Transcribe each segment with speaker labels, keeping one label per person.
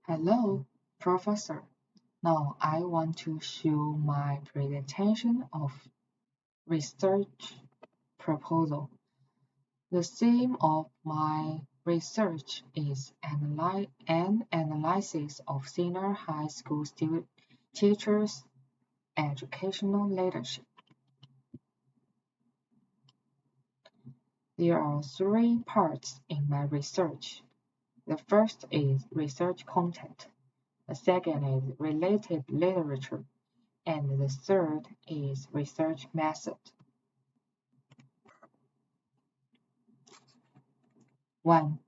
Speaker 1: Hello, Professor. Now I want to show my presentation of research proposal. The theme of my research is an analysis of senior high school teachers' educational leadership. There are three parts in my research. The first is research content. The second is related literature. And the third is research method. 1.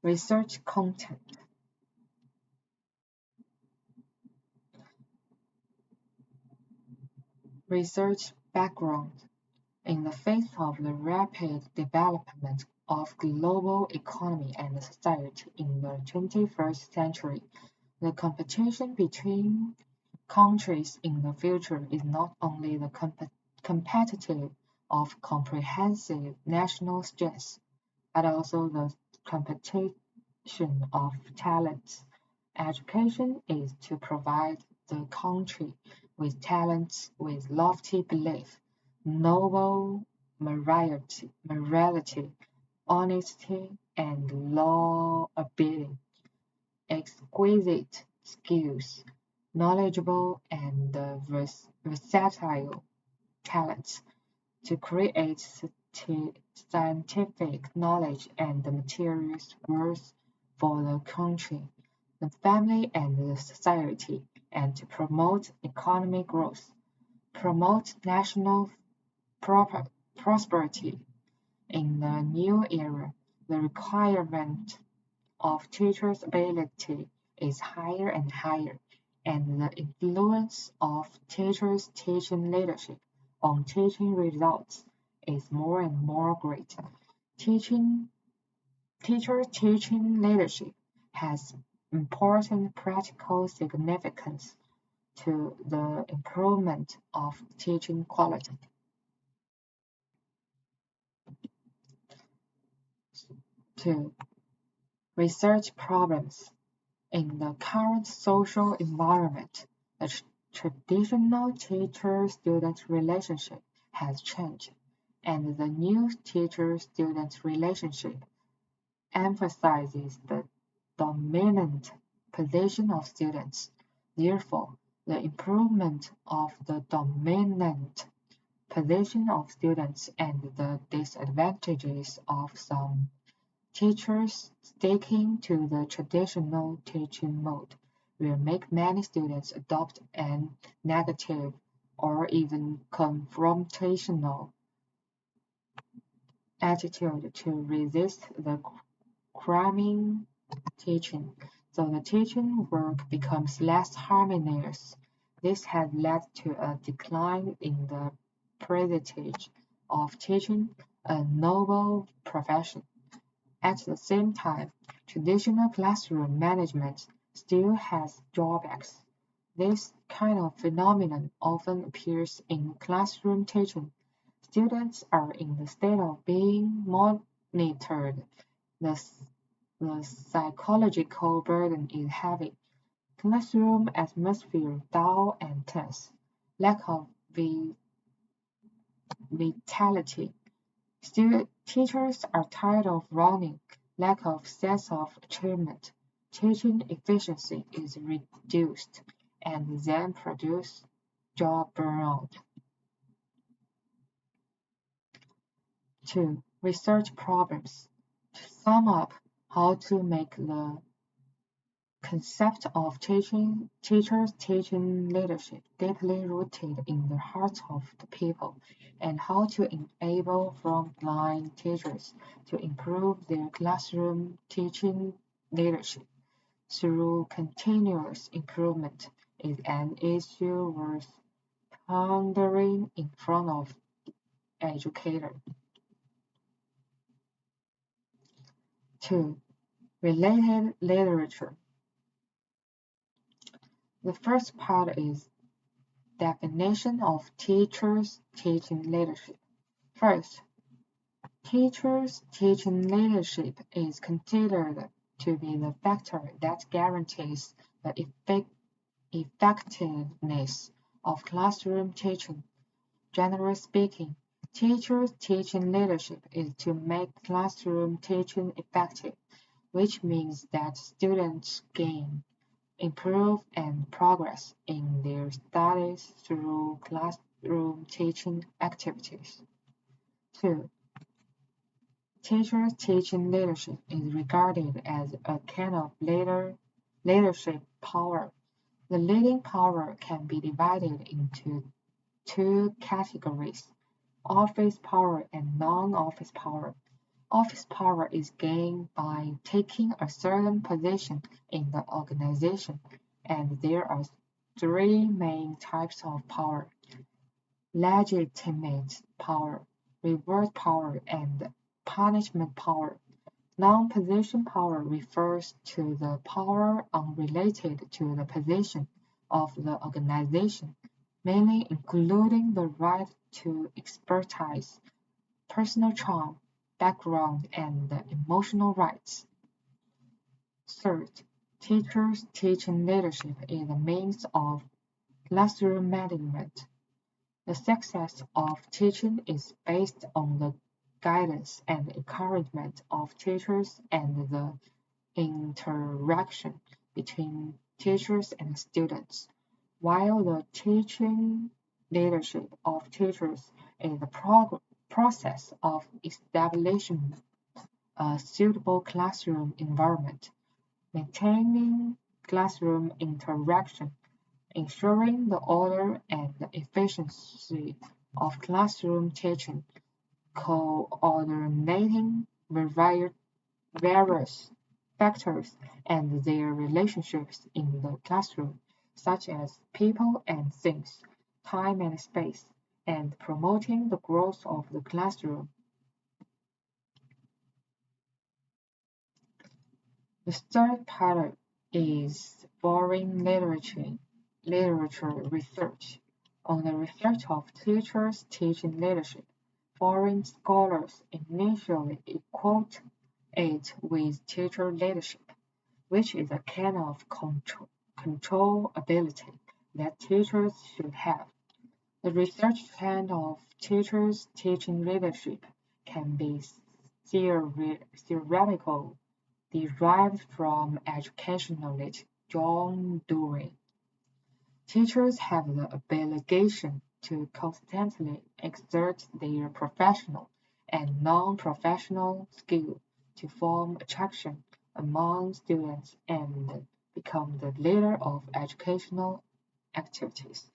Speaker 1: Research content. Research background. In the face of the rapid development of global economy and society in the 21st century, the competition between countries in the future is not only the competitive of comprehensive national strengths, but also the competition of talents. Education is to provide the country with talents with lofty belief, noble morality, honesty, and law-abiding, exquisite skills, knowledgeable and versatile talents to create scientific knowledge and materials worth for the country, the family and the society, and to promote economic growth, promote national prosperity. In the new era, the requirement of teachers' ability is higher and higher, and the influence of teachers' teaching leadership on teaching results is more and more great. Teachers' teaching leadership has important practical significance to the improvement of teaching quality. 2. Research problems. In the current social environment, the traditional teacher-student relationship has changed, and the new teacher-student relationship emphasizes the dominant position of students. Therefore, the improvement of the dominant position of students and the disadvantages of some teachers sticking to the traditional teaching mode will make many students adopt a negative or even confrontational attitude to resist the cramming teaching, so the teaching work becomes less harmonious. This has led to a decline in the prestige of teaching, a noble profession. At the same time, traditional classroom management still has drawbacks. This kind of phenomenon often appears in classroom teaching. Students are in the state of being monitored. The, the psychological burden is heavy. Classroom atmosphere dull and tense. Lack of vitality. Teachers are tired of running, lack of sense of achievement, teaching efficiency is reduced, and then produce job burnout. 2. Research problems. To sum up how to make the concept of teachers teaching leadership deeply rooted in the hearts of the people, and how to enable frontline teachers to improve their classroom teaching leadership through continuous improvement is an issue worth pondering in front of educators. 2. Related literature. The first part is definition of teachers teaching leadership. First, teachers teaching leadership is considered to be the factor that guarantees the effectiveness of classroom teaching. Generally speaking, teachers' teaching leadership is to make classroom teaching effective, which means that students gain, improve, and progress in their studies through classroom teaching activities. 2. Teachers' teaching leadership is regarded as a kind of leadership power. The leading power can be divided into two categories: office power and non-office power. Office power is gained by taking a certain position in the organization, and there are three main types of power: legitimate power, reward power, and punishment power. Non-position power refers to the power unrelated to the position of the organization, mainly including the right to expertise, personal charm, background, and emotional rights. Third, teachers' teaching leadership is a means of classroom management. The success of teaching is based on the guidance and encouragement of teachers and the interaction between teachers and students, while the teaching leadership of teachers is the process of establishing a suitable classroom environment, maintaining classroom interaction, ensuring the order and the efficiency of classroom teaching, coordinating various factors and their relationships in the classroom, such as people and things, time and space, and promoting the growth of the classroom. The third part is foreign literature research. On the research of teachers' teaching leadership, foreign scholars initially equate it with teacher leadership, which is a kind of control ability that teachers should have. The research trend of teachers' teaching leadership can be theoretical, derived from educationalist John Dewey. Teachers have the obligation to constantly exert their professional and non-professional skill to form attraction among students and become the leader of educational activities.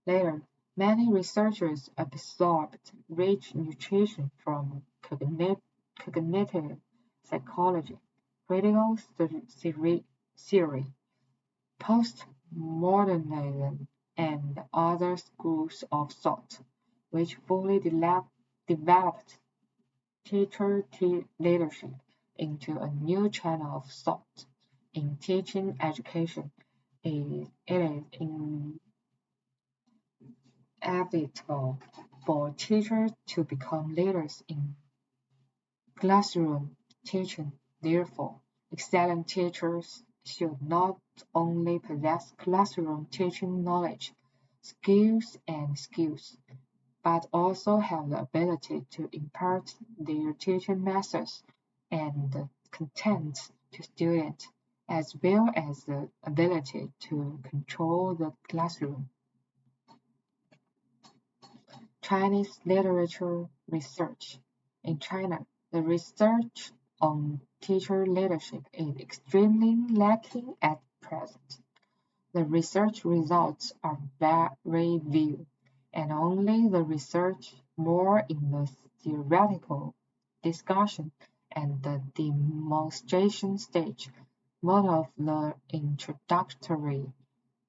Speaker 1: Later, many researchers absorbed rich nutrition from cognitive psychology, critical theory, postmodernism, and other schools of thought, which fully developed teacher leadership into a new channel of thought in teaching education. It is inevitable for teachers to become leaders in classroom teaching. Therefore, excellent teachers should not only possess classroom teaching knowledge, skills, but also have the ability to impart their teaching methods and content to students, as well as the ability to control the classroom. Chinese literature research. In China, the research on teacher leadership is extremely lacking at present. The research results are very few, and only the research more in the theoretical discussion and the demonstration stage. Most of the introductory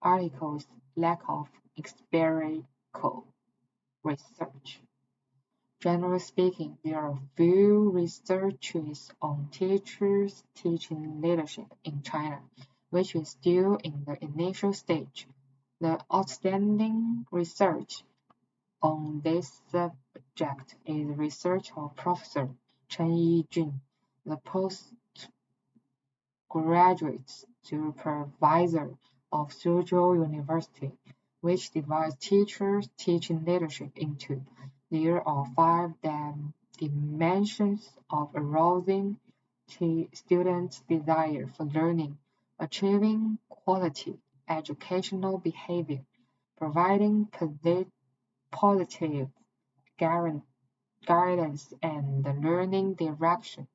Speaker 1: articles lack of empirical research. Generally speaking, there are few researches on teachers' teaching leadership in China, which is still in the initial stage. The outstanding research on this subject is research of Professor Chen Yijun, the graduate supervisor of Suzhou University, which divides teachers' teaching leadership into. There are five dimensions of arousing students' desire for learning, achieving quality educational behavior, providing positive guidance and learning direction,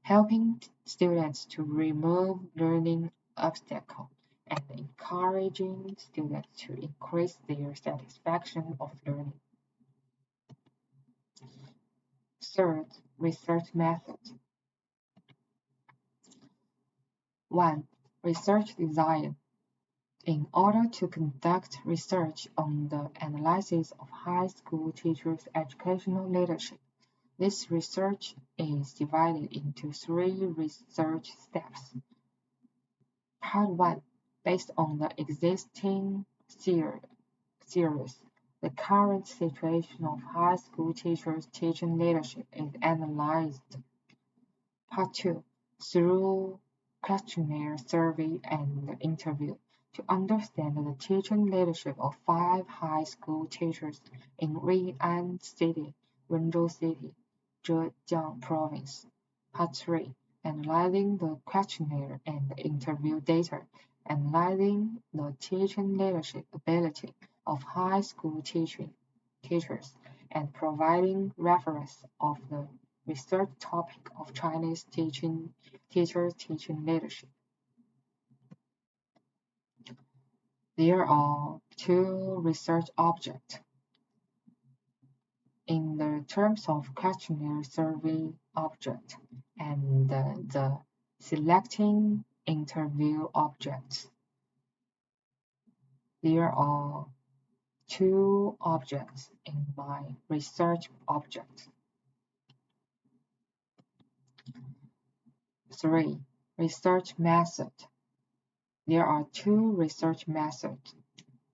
Speaker 1: helping students to remove learning obstacles, and encouraging students to increase their satisfaction of learning. Third, research method. 1. Research design. In order to conduct research on the analysis of high school teachers' educational leadership, this research is divided into three research steps. Part 1. Based on the existing series, the current situation of high school teachers' teaching leadership is analyzed. Part 2. Through questionnaire, survey, and interview, to understand the teaching leadership of 5 high school teachers in Rui'an City, Wenzhou City, Zhejiang Province. Part 3. Analyzing the questionnaire and interview data, analyzing the teaching leadership ability of high school teachers, and providing reference of the research topic of Chinese teachers teaching leadership. There are two research objects. In the terms of questionnaire survey object and the selecting interview objects, there are two objects in my research object. 3. Research method. There are two research methods.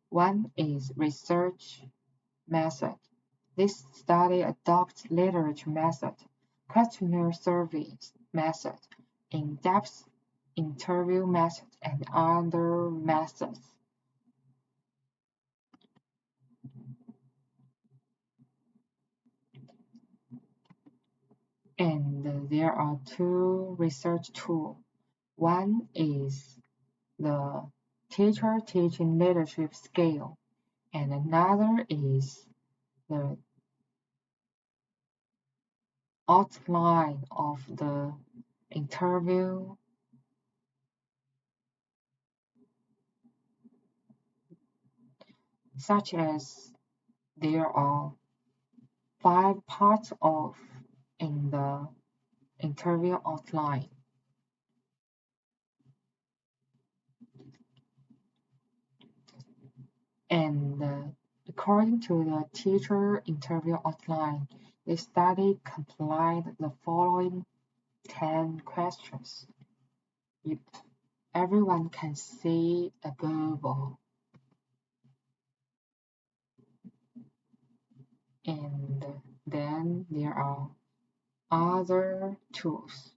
Speaker 1: One is research method. This study adopts literature method, questionnaire surveys method, in-depth interview method, and other methods. And there are two research tools. One is the teacher teaching leadership scale, and another is the outline of the interview, such as there are 5 parts in the interview outline. And according to the teacher interview outline, the study complied the following 10 questions. Everyone can see above, and then there are other tools.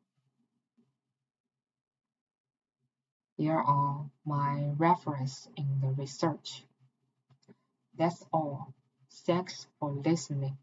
Speaker 1: Here are my references in the research. That's all. Thanks for listening.